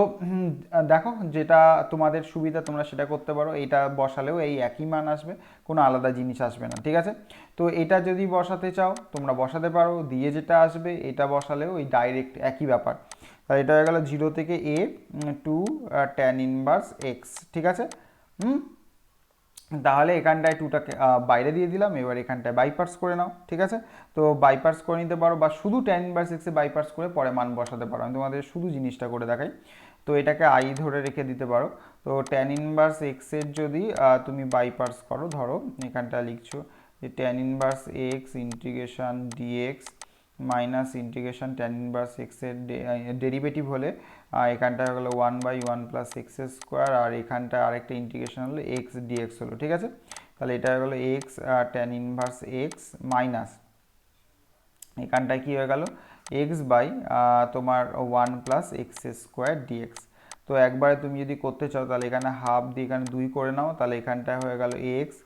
দেখো যেটা তোমাদের সুবিধা তোমরা সেটা করতে পারো, এটা বসালেও এই একই মান আসবে, কোনো আলাদা জিনিস আসবে না, ঠিক আছে। তো এটা যদি বসাতে চাও তোমরা বসাতে পারো, দিয়ে যেটা আসবে এটা বসালেও এই ডাইরেক্ট একই ব্যাপার। তাহলে এটা হয়ে গেল 0 থেকে a to tan inverse x, ঠিক আছে। তাহলে এখানটায় টুটাকে বাইরে দিয়ে দিলাম, এবার এখানটায় বাইপার্স করে নাও, ঠিক আছে। তো বাইপার্স করে নিতে পারো বা শুধু ট্যান ইনভার্স এক্সে বাইপার্স করে পরে মান বসাতে পারো, আমি তোমাদের শুধু জিনিসটা করে দেখাই। তো এটাকে আই ধরে রেখে দিতে পারো। তো ট্যান ইনভার্স এক্সের যদি তুমি বাইপার্স করো, ধরো এখানটা লিখছো যে tan inverse x integration dx minus integration tan inverse এক্সের ডেরিভেটিভ হলে এখানটা হয়ে গেলো 1/1 প্লাস এক্স স্কোয়ার, আর এখানটা আরেকটা ইন্টিগ্রেশন হলো এক্স ডিএক্স হলো, ঠিক আছে। তাহলে এটা হয়ে গেলো x tan inverse x minus এখানটায় কী হয়ে গেল এক্স বাই তোমার 1 প্লাস এক্স স্কোয়ার ডিএক্স। তো একবারে তুমি যদি করতে চাও তাহলে এখানে হাফ দিয়ে এখানে 2 করে নাও, তাহলে এখানটায় হয়ে গেল এক্স,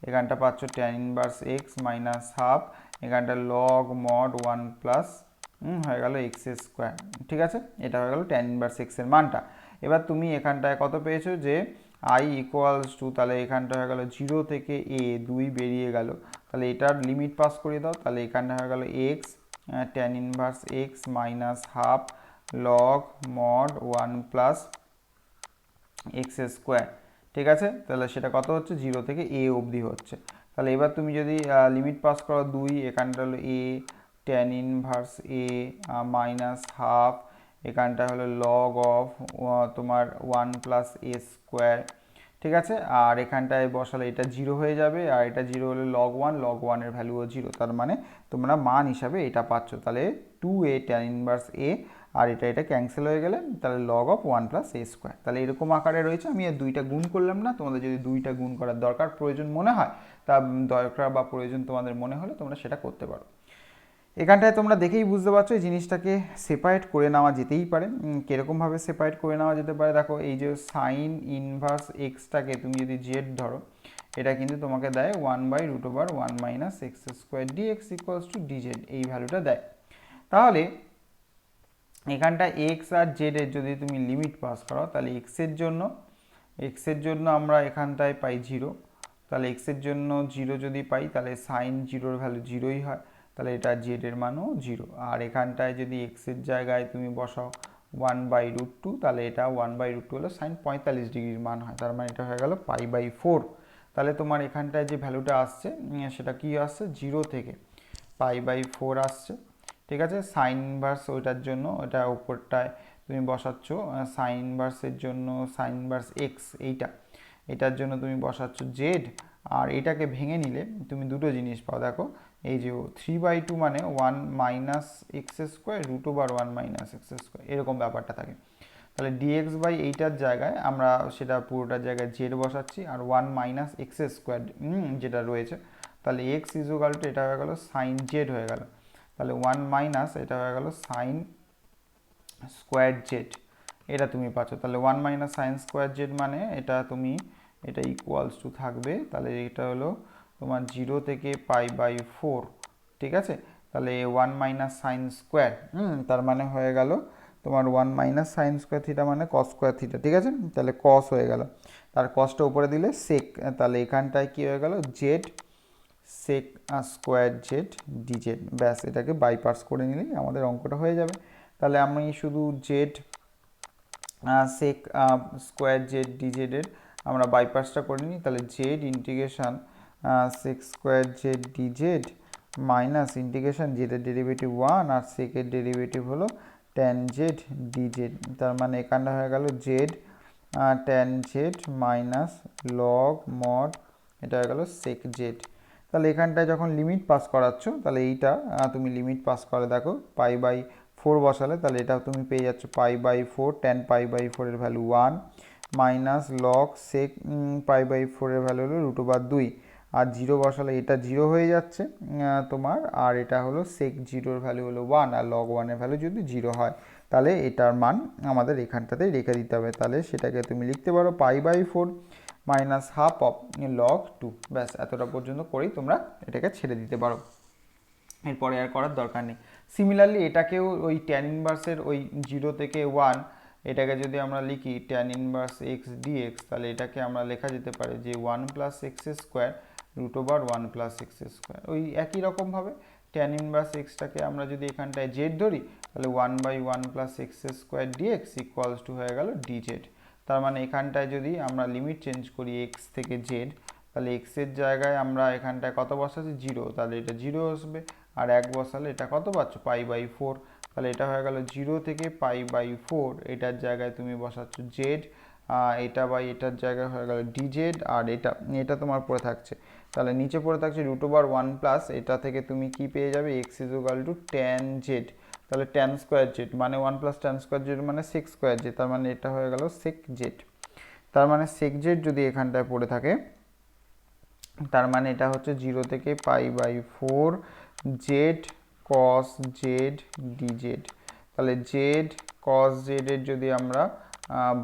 এখানটা পাচ্ছ tan inverse x minus half, এখানটা লগ মড 1 প্লাস হয়ে গেল এক্স স্কোয়ার, ঠিক আছে। এটা হয়ে গেল ট্যান ইনভার্স এক্সের মানটা। এবার তুমি এখানটায় কত পেয়েছো যে আই ইকুয়ালস টু, তাহলে এখানটা হয়ে গেল 0 থেকে এ 2 বেরিয়ে গেল, তাহলে এটার লিমিট পাস করে দাও, তাহলে এখানটা হয়ে গেল x tan inverse x minus half log mod 1 plus x square, ঠিক আছে। তাহলে সেটা কত হচ্ছে 0 থেকে এ অবধি হচ্ছে। তাহলে এবার তুমি যদি লিমিট পাস করো 2, এখানটা হলো a tan inverse a minus half, এখানটা হলো লগ অফ তোমার 1 প্লাস এ স্কোয়ার, ঠিক আছে। আর এখানটায় বসালে এটা 0 হয়ে যাবে, আর এটা 0 হলে লগ 1 এর ভ্যালুও 0, তার মানে তোমরা মান হিসাবে এটা পাচ্ছ। তাহলে 2a ট্যান ইনভার্স এ, আর এটা ক্যান্সেল হয়ে গেলে তাহলে log of 1 plus A square. তাহলে এরকম আকারে রয়েছে, আমি এই দুইটা গুণ করলাম না, তোমাদের যদি দুইটা গুণ করার দরকার প্রয়োজন মনে হয়, তা দরকার বা প্রয়োজন তোমাদের মনে হলে তোমরা সেটা করতে পারো। এখানটায় তোমরা দেখেই বুঝতে পারছো এই জিনিসটাকে সেপারেট করে নেওয়া যেতেই পারে। কীরকমভাবে সেপারেট করে নেওয়া যেতে পারে দেখো, এই যে সাইন ইনভার্স এক্সটাকে তুমি যদি জেড ধরো, এটা কিন্তু তোমাকে দেয় 1/√1 minus x square dx equals to dz, এই ভ্যালুটা দেয়। তাহলে এখানটা এক্স আর জেডের যদি তুমি লিমিট পাস করো, তাহলে এক্সের জন্য আমরা এখানটায় পাই 0, তাহলে এক্সের জন্য 0 যদি পাই তাহলে সাইন 0-র ভ্যালু 0ই হয়, তাহলে এটা জেডের মানও 0। আর এখানটায় যদি এক্সের জায়গায় তুমি বসাও 1/√2, তাহলে এটা 1/√2 হলো সাইন 45 ডিগ্রির মান হয়, তার মানে এটা হয়ে গেল π/4। তাহলে তোমার এখানটায় যে ভ্যালুটা আসছে সেটা কি আসছে 0 থেকে π/4 আসছে, ঠিক আছে। সাইন ইনভার্স ওইটার জন্য ওটা উপরটায় তুমি বসাচ্ছ, সাইন ইনভার্সের জন্য সাইন ইনভার্স এক্স এটার জন্য তুমি বসাচ্ছ জেড, আর এটাকে ভেঙে নিলে তুমি দুটো জিনিস পাও, দেখো এই যে 3/2 মানে 1 minus x square √1 minus x square, এরকম ব্যাপারটা থাকে। তাহলে ডিএক্স বাই এইটার জায়গায় আমরা সেটা পুরোটার জায়গায় জেড বসাচ্ছি, আর 1 মাইনাস এক্স স্কোয়ার যেটা রয়েছে, তাহলে এক্স ইজুগাল টু এটা হয়ে গেল সাইন জেড হয়ে গেল, তাহলে 1 মাইনাস এটা হয়ে গেল সাইন স্কোয়ার জেড, এটা তুমি পাচ্ছ। তাহলে 1 মাইনাস সাইন স্কোয়ার জেড মানে এটা ইকুয়ালস টু থাকবে, তাহলে এটা হলো তোমার 0 থেকে π/4, ঠিক আছে। তাহলে 1 মাইনাস সাইন স্কোয়ার, তার মানে হয়ে গেল তোমার 1 মাইনাস সাইন স্কোয়ার থিটা মানে কস স্কোয়ার থিটা, ঠিক আছে। তাহলে কস হয়ে গেল, তার কসটা উপরে দিলে সেক, তাহলে এখানটায় কী হয়ে গেল z sec square z dz, ব্যাস এটাকে বাইপাস করে নিলেই আমাদের অঙ্কটা হয়ে যাবে। তাহলে আমি শুধু জেড সেক স্কোয়ার জেড ডিজেডের আমরা বাইপাসটা করে নিই, তাহলে z integration sec square z d z minus integration জেডের ডেরিভেটিভ 1 আর সেকের ডেরিভেটিভ হলো ট্যান জেড ডিজেড, তার মানে এখানটা হয়ে গেল z tan z minus log mod এটা হয়ে গেল সেক জেড। তাহলে এখানটায় যখন লিমিট পাস করাচ্ছ তাহলে এইটা তুমি লিমিট পাস করে দেখো π/4 বসালে, তাহলে এটা তুমি পেয়ে যাচ্ছ π/4, ট্যান π/4 এর ভ্যালু 1 মাইনাস লগ সেক π/4 এর ভ্যালু হলো √2, আর জিরো বসালে এটা জিরো হয়ে যাচ্ছে তোমার, আর এটা হলো সেক জিরোর ভ্যালু হলো 1, আর লগ 1-এর ভ্যালু যদি জিরো হয় তাহলে এটার মান আমাদের এখানটাতেই রেখে দিতে হবে। তাহলে সেটাকে তুমি লিখতে পারো π/4 মাইনাস হাফ অফ লগ 2। ব্যাস এতটা পর্যন্ত করেই তোমরা এটাকে ছেড়ে দিতে পারো, এরপরে আর করার দরকার নেই। সিমিলারলি এটাকেও ওই ট্যান ইনভার্সের ওই 0 থেকে 1, এটাকে যদি আমরা লিখি ট্যান ইনভার্স এক্স ডিএক্স, তাহলে এটাকে আমরা লেখা যেতে পারে যে 1 plus x square root over 1 plus x square. ওই একই রকমভাবে ট্যান ইনভার্স এক্সটাকে আমরা যদি এখানটায় জেড ধরি, তাহলে 1/1 plus x square dx equals to হয়ে গেল ডিজেড। তার মানে এখানটায় যদি আমরা লিমিট চেঞ্জ করি এক্স থেকে জেড, তাহলে এক্সের জায়গায় আমরা এখানটায় কত বসাচ্ছি 0, তাহলে এটা 0 আসবে। আর 1 বসালে এটা কত পাচ্ছ π/4, তাহলে এটা হয়ে গেল 0 থেকে π/4। এটার জায়গায় তুমি বসাচ্ছ জেড, এটা বাই এটার জায়গায় হয়ে গেল ডিজেড, আর এটা এটা তোমার পড়ে থাকছে, তাহলে নিচে পড়ে থাকছে রুট ওভার 1 প্লাস এটা থেকে তুমি কি পেয়ে যাবে x equal to tan Z. তাহলে ট্যান স্কোয়ার জেড মানে 1 প্লাস ট্যান স্কোয়ার জেড মানে সেক স্কোয়ার জেড, তার মানে এটা হয়ে গেল সেক জেড। তার মানে সেক জেড যদি এখানটায় পড়ে থাকে, তার মানে এটা হচ্ছে 0 থেকে π/4 জেড কস জেড ডিজেড। তাহলে জেড কস জেডের যদি আমরা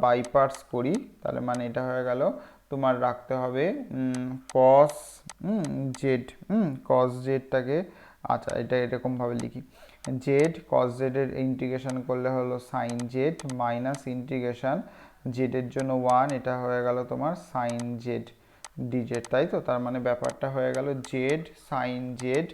বাইপার্টস করি, তাহলে মানে এটা হয়ে গেল তোমার রাখতে হবে কস জেড, কস জেডটাকে, আচ্ছা এটা এরকমভাবে লিখি, জেড কস জেডের ইন্টিগ্রেশন করলে হলো সাইন জেড মাইনাস ইন্টিগ্রেশন জেডের জন্য 1, এটা হয়ে গেল তোমার সাইন জেড ডিজেড, তাই তো। তার মানে ব্যাপারটা হয়ে গেল জেড সাইন জেড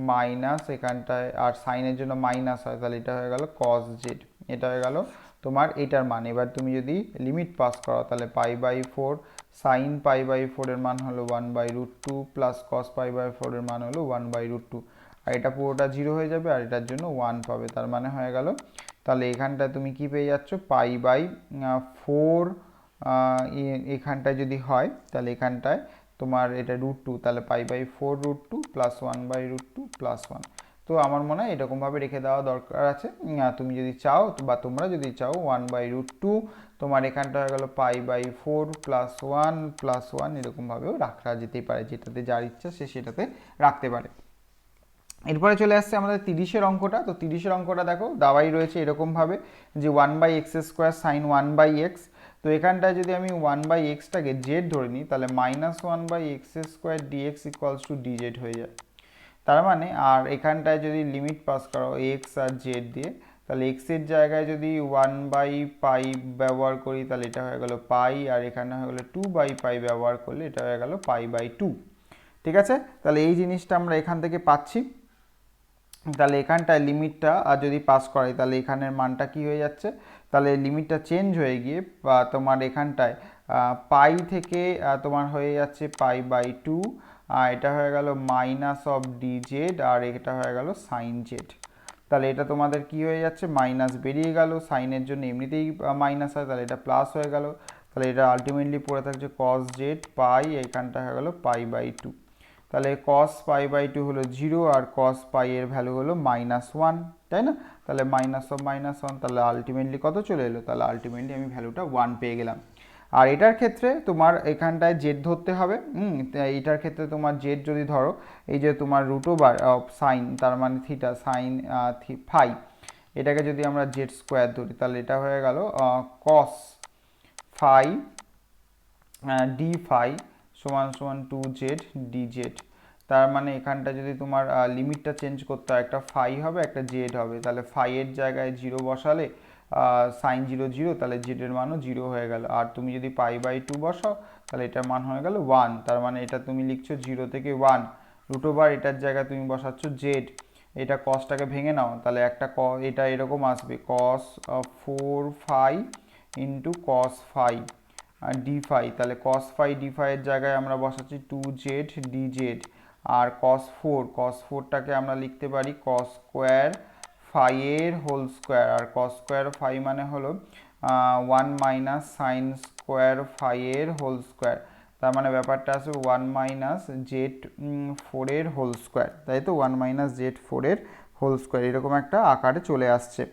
মাইনাস এখানটায়, আর সাইনের জন্য মাইনাস হয় তাহলে এটা হয়ে গেল কস জেড, এটা হয়ে গেল তোমার এটার মান। এবার তুমি যদি লিমিট পাস করো তাহলে π/4 সাইন π/4 এর মান হলো 1/√2 প্লাস কস π/4 এর মান হলো 1/√2, আর এটা পুরোটা 0 হয়ে যাবে আর এটার জন্য 1 পাবে। তার মানে হয়ে গেল, তাহলে এখানটায় তুমি কি পেয়ে যাচ্ছ π/4, এখানটায় যদি হয় তাহলে এখানটায় তোমার এটা √2, তাহলে π/4 √2 প্লাস 1/√2 প্লাস 1। তো আমার মনে হয় এরকমভাবে রেখে দেওয়া দরকার আছে। তুমি যদি চাও বা তোমরা যদি চাও 1/√2, তোমার এখানটা হয়ে গেল π/4 প্লাস 1 প্লাস 1, এরকমভাবেও রাখা যেতেই পারে, যেটাতে যার ইচ্ছা সে সেটাতে রাখতে পারে। এরপরে চলে আসছে আমাদের 30-এর অঙ্কটা। তো 30-এর অঙ্কটা দেখো দাওয়াই রয়েছে এরকমভাবে যে 1/x স্কোয়ার সাইন 1/x। তো এখানটায় যদি আমি 1/xটাকে জেড ধরে নিই, তাহলে -1/x square dx equals to dz হয়ে যায়। তার মানে আর এখানটায় যদি লিমিট পাস করো এক্স আর জেড দিয়ে, তাহলে এক্সের জায়গায় যদি 1/পাই ব্যবহার করি তাহলে এটা হয়ে গেল পাই, আর এখানে হয়ে গেলো 2/পাই ব্যবহার করলে এটা হয়ে গেল π/2। ঠিক আছে, তাহলে এই জিনিসটা আমরা এখান থেকে পাচ্ছি। তাহলে এখানটায় লিমিটটা আর যদি পাস করাই তাহলে এখানের মানটা কি হয়ে যাচ্ছে, তাহলে লিমিটটা চেঞ্জ হয়ে গিয়ে তোমার এখানটায় পাই থেকে তোমার হয়ে যাচ্ছে π/2, এটা হয়ে গেল মাইনাস অফ ডিজেড, আর এটা হয়ে গেল সাইন জেড। তাহলে এটা তোমাদের কি হয়ে যাচ্ছে, মাইনাস বেরিয়ে গেল, সাইনের জন্য এমনিতেই মাইনাস হয়, তাহলে এটা প্লাস হয়ে গেল, তাহলে এটা আলটিমেটলি পড়ে থাকছে কস জেড পাই, এখানটা হয়ে গেল π/2। তাহলে cos π/2 হলো 0 আর cos পাই এর ভ্যালু হলো -1, তাই না। তাহলে -1, তাহলে আলটিমেটলি কত চলে এলো, তাহলে আলটিমেটলি আমি ভ্যালুটা 1 পেয়ে গেলাম। আর এটার ক্ষেত্রে তোমার এখানটায় জেড ধরতে হবে। এটার ক্ষেত্রে তোমার জেড যদি ধরো, এই যে তোমার √ওভার অফ সাইন, তার মানে থিটা সাইন ফাই, এটাকে যদি আমরা জেড স্কোয়ার ধরি তাহলে এটা হয়ে গেল cos ফাই ডি ফাই সমান সমান 2z dz। তার মানে এখানটা যদি তোমার লিমিটটা চেঞ্জ করতে হয়, একটা ফাই হবে একটা জেড হবে, তাহলে ফাইয়ের জায়গায় 0 বসালে সাইন 0 0, তাহলে জেডের মানও 0 হয়ে গেল। আর তুমি যদি π/2 বসাও তাহলে এটার মান হয়ে গেল 1, তার মানে এটা তুমি লিখছো 0 থেকে 1 √ওভার এটার জায়গায় তুমি বসাচ্ছ জেড। এটা কসটাকে ভেঙে নাও, তাহলে একটা এটা এরকম আসবে cos 4 phi into cos phi d phi, তাহলে cos ফাই ডি ফাইয়ের জায়গায় আমরা বসাচ্ছি 2z dz, আর cos 4টাকে আমরা লিখতে পারি cos স্কোয়ার ফাই এর হোল স্কোয়ার, আর cos স্কোয়ার ফাই মানে হলো 1 মাইনাস সাইন স্কোয়ার ফাই এর হোল স্কোয়ার, তার মানে ব্যাপারটা আছে 1 মাইনাস জেড 4 এর হোল স্কোয়ার, তাই তো 1 মাইনাস জেড 4 এর হোল স্কোয়ার, এরকম একটা আকারে চলে আসছে।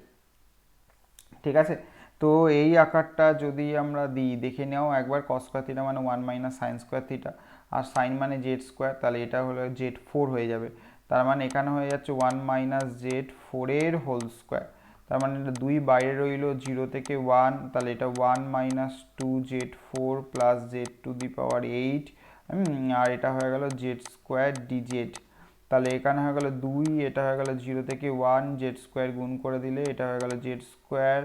ঠিক আছে, তো এই আকারটা যদি আমরা দিই, দেখে নাও একবার cos স্কোয়ার থিটা মানে 1 মাইনাস সাইন স্কোয়ার থিটা, আর সাইন মানে জেড স্কোয়ার, তাহলে এটা হলো জেড ফোর হয়ে যাবে। তার মানে এখানে হয়ে যাচ্ছে ওয়ান মাইনাস জেড ফোরের হোল স্কোয়ার। তার মানে এটা দুই বাইরে রইলো, জিরো থেকে ওয়ান, তাহলে এটা one minus two z four plus z to the power eight, আর এটা হয়ে গেল জেড স্কোয়ার ডিজেড। তাহলে এখানে হয়ে গেল দুই, এটা হয়ে গেল জিরো থেকে ওয়ান, জেড স্কোয়ার গুণ করে দিলে এটা হয়ে গেল z square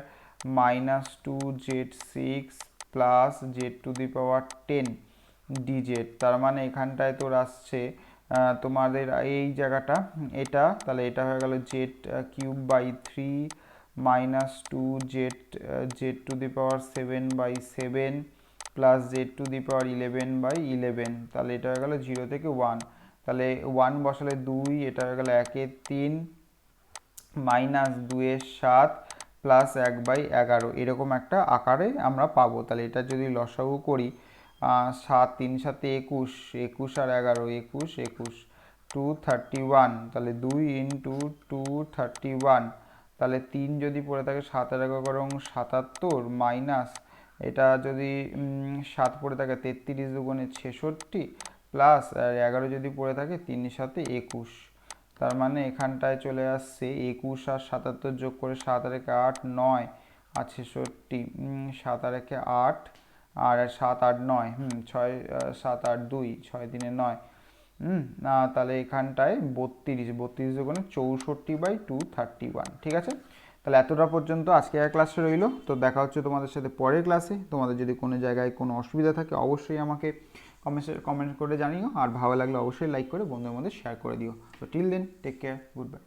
minus two z six plus z to the power ten dz. তার মানে এখানটায় তোর আসছে তোমাদের এই জায়গাটা এটা, তাহলে এটা হয়ে গেল z cube by three minus two z z to the power seven by seven plus z to the power eleven by eleven. তাহলে এটা হয়ে গেল জিরো থেকে ওয়ান, তাহলে ওয়ান বসালে দুই, এটা হয়ে গেল একের তিন মাইনাস দুয়ের সাত প্লাস এক বাই এগারো, এরকম একটা আকারে আমরা পাবো। তাহলে এটা যদি লসাগু করি, সাত তিন সাতে একুশ, একুশ আর এগারো একুশ, একুশ টু থার্টি ওয়ান, তাহলে দুই ইন্টু টু থার্টি ওয়ান, তাহলে তিন যদি পড়ে থাকে সাত আর এগারো সাতাত্তর মাইনাস এটা যদি সাত পড়ে থাকে তেত্রিশ দুগুণে ছেষট্টি প্লাস আর এগারো যদি পড়ে থাকে তিনের সাথে একুশ। তার মানে এখানটায় চলে আসছে একুশ আর সাতাত্তর যোগ করে সাত আর একে আট নয় আর ছেষট্টি, সাত আর একে আট আর সাত আট নয়, ছয় সাত আট দুই, ছয় তিনে নয়, তাহলে এখানটায় বত্রিশ, বত্রিশ দুগুণে চৌষট্টি বাই টু থার্টি ওয়ান। ঠিক আছে, তাহলে এতটা পর্যন্ত আজকে এক ক্লাসে রইলো। তো দেখা হচ্ছে তোমাদের সাথে পরের ক্লাসে। তোমাদের যদি কোনো জায়গায় কোনো অসুবিধা থাকে অবশ্যই আমাকে কমেন্ট করে জানিও, আর ভালো লাগলে অবশ্যই লাইক করে বন্ধুদের মধ্যে শেয়ার করে দিও। তো till then take care, good by.